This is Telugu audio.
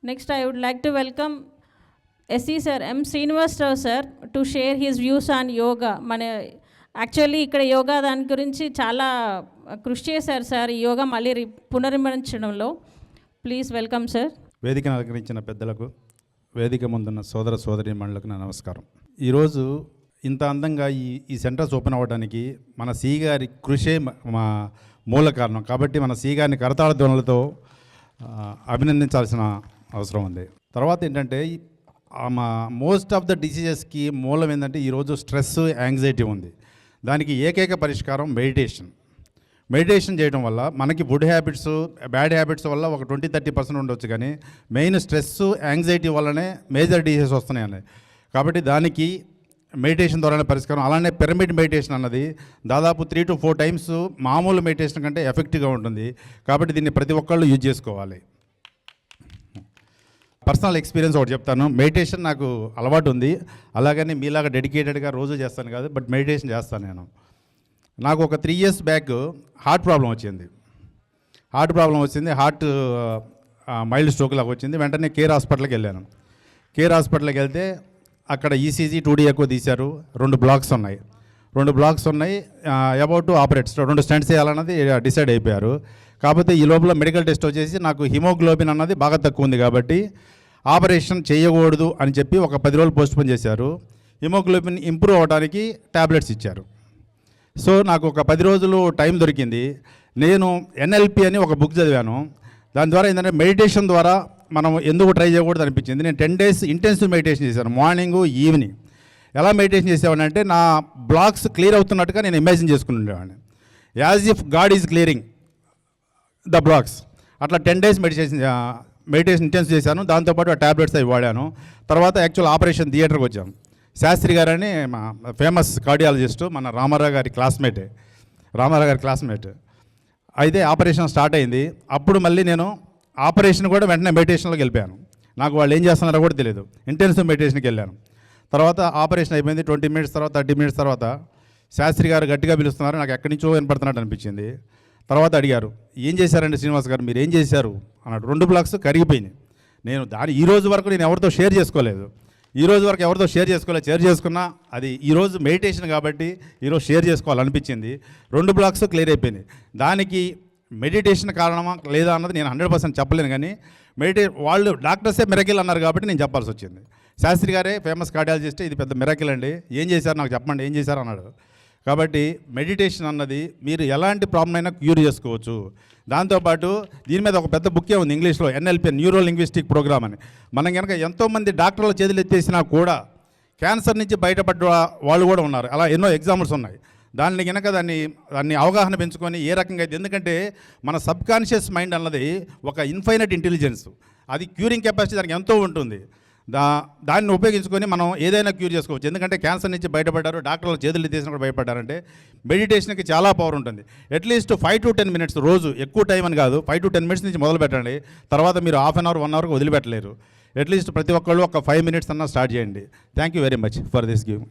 Next, I would like to welcome SC sir, M. Srinivasrao sir, to share his views on yoga. Actually ఇక్కడ యోగా దాని గురించి చాలా కృషి చేశారు సార్ ఈ యోగా మళ్ళీ పునర్నిర్మించడంలో. Please welcome sir. వేదికను అలంకరించిన పెద్దలకు, వేదిక ముందున్న సోదర సోదరీమణులకు నా నమస్కారం. ఈరోజు ఇంత అందంగా ఈ సెంటర్స్ ఓపెన్ అవ్వడానికి మన సి గారి కృషే మా మూల కారణం. కాబట్టి మన సి గారిని కరతాళ ధ్వనులతో అభినందించాల్సిన అవసరం ఉంది. తర్వాత ఏంటంటే మా మోస్ట్ ఆఫ్ ద డిసీజెస్కి మూలం ఏంటంటే ఈరోజు స్ట్రెస్, యాంగ్జైటీ ఉంది. దానికి ఏకైక పరిష్కారం మెడిటేషన్ చేయడం వల్ల మనకి గుడ్ హ్యాబిట్స్, బ్యాడ్ హ్యాబిట్స్ వల్ల ఒక 20-30% ఉండొచ్చు, కానీ మెయిన్ స్ట్రెస్, యాంగ్జైటీ వల్లనే మేజర్ డిసీజెస్ వస్తున్నాయి. కాబట్టి దానికి మెడిటేషన్ ద్వారానే పరిష్కారం. అలానే పిరమిడ్ మెడిటేషన్ అన్నది దాదాపు 3 to 4 times మామూలు మెడిటేషన్ కంటే ఎఫెక్టివ్గా ఉంటుంది. కాబట్టి దీన్ని ప్రతి ఒక్కళ్ళు యూజ్ చేసుకోవాలి. పర్సనల్ ఎక్స్పీరియన్స్ ఒకటి చెప్తాను. మెడిటేషన్ నాకు అలవాటు ఉంది, అలాగని మీలాగా డెడికేటెడ్గా రోజు చేస్తాను కాదు, బట్ మెడిటేషన్ చేస్తాను నేను. నాకు ఒక 3 years బ్యాక్ హార్ట్ ప్రాబ్లం వచ్చింది. హార్ట్ మైల్డ్ స్ట్రోక్ లాగా వచ్చింది. వెంటనే కేర్ హాస్పిటల్కి వెళ్ళాను. కేర్ హాస్పిటల్కి వెళ్తే అక్కడ ఈసీజీ 2D ఎక్కువ తీశారు. 2 blocks ఉన్నాయి. అబౌట్ టు ఆపరేట్, 2 stents వేయాలన్నది డిసైడ్ అయిపోయారు. కాకపోతే ఈ లోపల మెడికల్ టెస్ట్ వచ్చేసి నాకు హిమోగ్లోబిన్ అన్నది బాగా తక్కువ ఉంది, కాబట్టి ఆపరేషన్ చేయకూడదు అని చెప్పి ఒక 10 రోజులు పోస్ట్పోన్ చేశారు. హిమోగ్లోబిన్ ఇంప్రూవ్ అవ్వడానికి ట్యాబ్లెట్స్ ఇచ్చారు. సో నాకు ఒక 10 రోజులు టైం దొరికింది. నేను NLP అని ఒక బుక్ చదివాను. దాని ద్వారా ఏంటంటే మెడిటేషన్ ద్వారా మనం ఎందుకు ట్రై చేయకూడదు అనిపించింది. నేను 10 days ఇంటెన్సివ్ మెడిటేషన్ చేశాను, మార్నింగ్, ఈవినింగ్. ఎలా మెడిటేషన్ చేసేవాడిని అంటే నా బ్లాక్స్ క్లియర్ అవుతున్నట్టుగా నేను ఇమాజిన్ చేసుకుని ఉండేవాడిని. As if God is clearing the blocks. అట్లా 10 days మెడిటేషన్ ఇంటెన్సివ్ చేశాను. దాంతోపాటు ఆ ట్యాబ్లెట్స్ అవి వాడాను. తర్వాత యాక్చువల్ ఆపరేషన్ థియేటర్కి వచ్చాం. శాస్త్రి గారని మా ఫేమస్ కార్డియాలజిస్టు, మన రామారావు గారి క్లాస్మేట్. అయితే ఆపరేషన్ స్టార్ట్ అయింది. అప్పుడు మళ్ళీ నేను ఆపరేషన్ కూడా వెంటనే మెడిటేషన్లోకి వెళ్ళిపోయాను. నాకు వాళ్ళు ఏం చేస్తున్నారో కూడా తెలియదు. ఇంటెన్సివ్ మెడిటేషన్కి వెళ్ళాను. తర్వాత ఆపరేషన్ అయిపోయింది. 20 minutes తర్వాత, 30 minutes తర్వాత శాస్త్రి గారు గట్టిగా పిలుస్తున్నారు. నాకు ఎక్కడి నుంచో వినపడుతున్నట్టు అనిపించింది. తర్వాత అడిగారు, ఏం చేశారండి శ్రీనివాస్ గారు, మీరు ఏం చేశారు అన్నాడు. 2 blocks కరిగిపోయినాయి. నేను ఈ రోజు వరకు నేను ఎవరితో షేర్ చేసుకోలేదు. షేర్ చేసుకున్నా అది ఈరోజు మెడిటేషన్ కాబట్టి ఈరోజు షేర్ చేసుకోవాలనిపించింది. 2 blocks క్లియర్ అయిపోయినాయి. దానికి మెడిటేషన్ కారణమా లేదా అన్నది నేను 100% చెప్పలేను, కానీ వాళ్ళు డాక్టర్సే మిరకిల్ అన్నారు కాబట్టి నేను చెప్పాల్సి వచ్చింది. శాస్త్రి గారే ఫేమస్ కార్డియాలజిస్ట్, ఇది పెద్ద మిరకిల్ అండి, ఏం చేశారు నాకు చెప్పండి, ఏం చేశారు అన్నాడు. కాబట్టి మెడిటేషన్ అన్నది మీరు ఎలాంటి ప్రాబ్లం అయినా క్యూర్ చేసుకోవచ్చు. దాంతోపాటు దీని మీద ఒక పెద్ద బుక్కే ఉంది ఇంగ్లీష్లో, NLP, న్యూరో లింగ్విస్టిక్ ప్రోగ్రామ్ అని. మనం కనుక ఎంతోమంది డాక్టర్ల చేతులు ఎత్తేసినా కూడా క్యాన్సర్ నుంచి బయటపడ్డ వాళ్ళు కూడా ఉన్నారు. అలా ఎన్నో ఎగ్జాంపుల్స్ ఉన్నాయి. దాన్ని కనుక దాన్ని అవగాహన పెంచుకొని ఏ రకంగా అయితే, ఎందుకంటే మన సబ్కాన్షియస్ మైండ్ అన్నది ఒక ఇన్ఫైనైట్ ఇంటెలిజెన్స్, అది క్యూరింగ్ కెపాసిటీ దానికి ఎంతో ఉంటుంది. దాన్ని ఉపయోగించుకొని మనం ఏదైనా క్యూర్ చేసుకోవచ్చు. ఎందుకంటే క్యాన్సర్ నుంచి బయటపడ్డారు, డాక్టర్లు చేతులు తీసిన కూడా భయపడ్డారంటే మెడిటేషన్కి చాలా పవర్ ఉంటుంది. అట్లీస్ట్ 5 to 10 minutes రోజు, ఎక్కువ టైం అని కాదు, 5 to 10 minutes నుంచి మొదలు పెట్టండి. తర్వాత మీరు ½ an hour, 1 hour వదిలిపెట్టలేరు. అట్లీస్ట్ ప్రతి ఒక్కళ్ళు ఒక 5 minutes అన్నా స్టార్ట్ చేయండి. Thank you very much for this give.